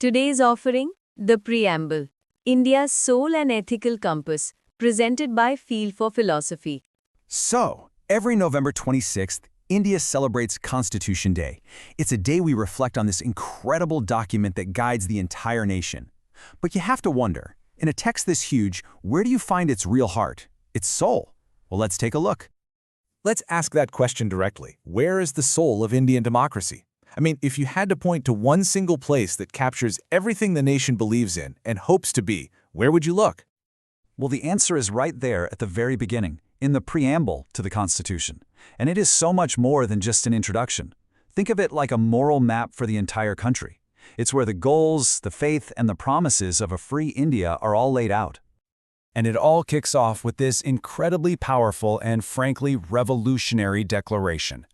Today's offering, the Preamble, India's Soul and Ethical Compass, presented by Field for Philosophy. So, every November 26th, India celebrates Constitution Day. It's a day we reflect on this incredible document that guides the entire nation. But you have to wonder, in a text this huge, where do you find its real heart, its soul? Well, let's take a look. Let's ask that question directly. Where is the soul of Indian democracy? I mean, if you had to point to one single place that captures everything the nation believes in and hopes to be, where would you look? Well, the answer is right there at the very beginning, in the preamble to the Constitution. And it is so much more than just an introduction. Think of it like a moral map for the entire country. It's where the goals, the faith, and the promises of a free India are all laid out. And it all kicks off with this incredibly powerful and frankly revolutionary declaration.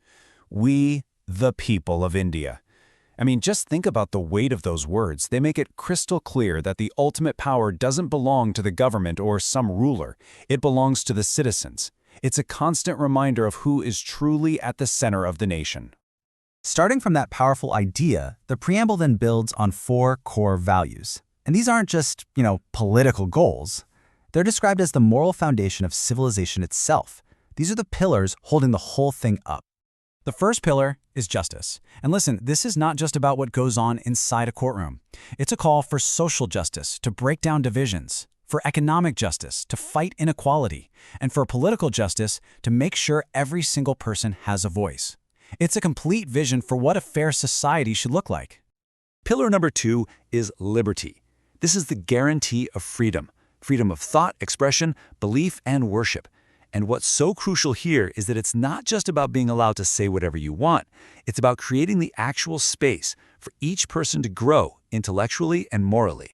We, the people of India. I mean, just think about the weight of those words. They make it crystal clear that the ultimate power doesn't belong to the government or some ruler. It belongs to the citizens. It's a constant reminder of who is truly at the center of the nation. Starting from that powerful idea, the preamble then builds on 4 core values. And these aren't just, political goals. They're described as the moral foundation of civilization itself. These are the pillars holding the whole thing up. The first pillar is justice. And listen, this is not just about what goes on inside a courtroom. It's a call for social justice, to break down divisions, for economic justice, to fight inequality, and for political justice, to make sure every single person has a voice. It's a complete vision for what a fair society should look like. Pillar number 2 is liberty. This is the guarantee of freedom. Freedom of thought, expression, belief, and worship. And what's so crucial here is that it's not just about being allowed to say whatever you want. It's about creating the actual space for each person to grow intellectually and morally.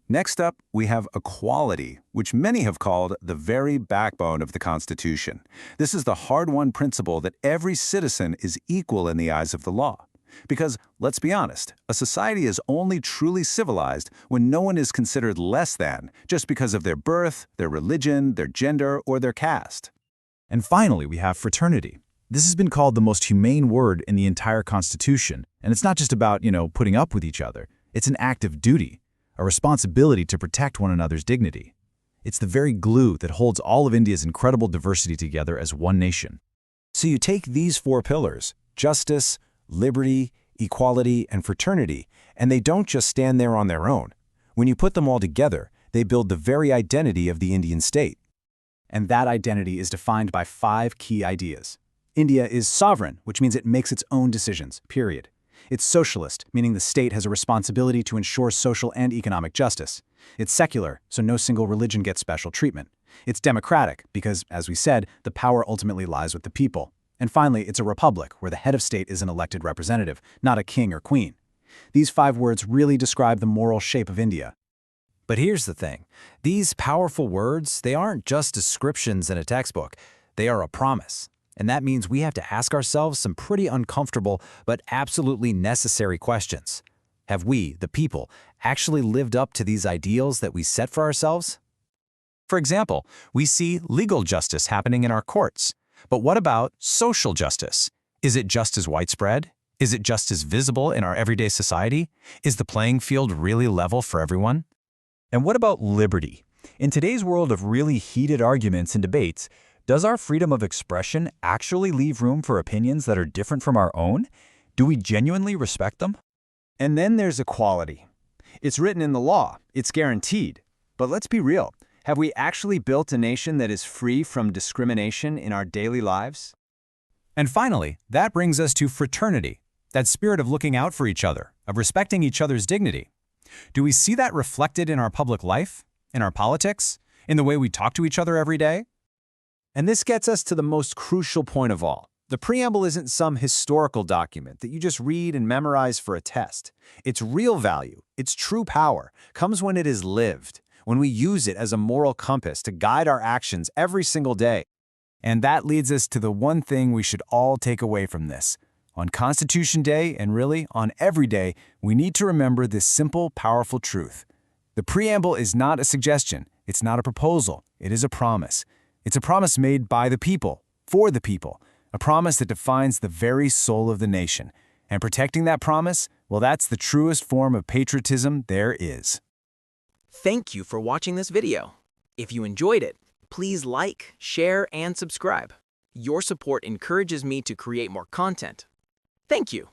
Next up, we have equality, which many have called the very backbone of the Constitution. This is the hard-won principle that every citizen is equal in the eyes of the law. Because, let's be honest, a society is only truly civilized when no one is considered less than just because of their birth, their religion, their gender, or their caste. And finally, we have fraternity. This has been called the most humane word in the entire Constitution. And it's not just about, putting up with each other. It's an act of duty, a responsibility to protect one another's dignity. It's the very glue that holds all of India's incredible diversity together as one nation. So you take these 4 pillars, justice, liberty, equality, and fraternity, and they don't just stand there on their own. When you put them all together, they build the very identity of the Indian state. And that identity is defined by 5 key ideas. India is sovereign, which means it makes its own decisions, period. It's socialist, meaning the state has a responsibility to ensure social and economic justice. It's secular, so no single religion gets special treatment. It's democratic, because, as we said, the power ultimately lies with the people. And finally, it's a republic, where the head of state is an elected representative, not a king or queen. These 5 words really describe the moral shape of India. But here's the thing. These powerful words, they aren't just descriptions in a textbook. They are a promise. And that means we have to ask ourselves some pretty uncomfortable but absolutely necessary questions. Have we, the people, actually lived up to these ideals that we set for ourselves? For example, we see legal justice happening in our courts. But what about social justice? Is it just as widespread? Is it just as visible in our everyday society? Is the playing field really level for everyone? And what about liberty? In today's world of really heated arguments and debates, does our freedom of expression actually leave room for opinions that are different from our own? Do we genuinely respect them? And then there's equality. It's written in the law. It's guaranteed. But let's be real. Have we actually built a nation that is free from discrimination in our daily lives? And finally, that brings us to fraternity, that spirit of looking out for each other, of respecting each other's dignity. Do we see that reflected in our public life, in our politics, in the way we talk to each other every day? And this gets us to the most crucial point of all. The preamble isn't some historical document that you just read and memorize for a test. Its real value, its true power, comes when it is lived, when we use it as a moral compass to guide our actions every single day. And that leads us to the one thing we should all take away from this. On Constitution Day, and really on every day, we need to remember this simple, powerful truth. The preamble is not a suggestion. It's not a proposal. It is a promise. It's a promise made by the people, for the people, a promise that defines the very soul of the nation. And protecting that promise, Well, that's the truest form of patriotism there is. Thank you for watching this video. If you enjoyed it, please like, share, and subscribe. Your support encourages me to create more content. Thank you.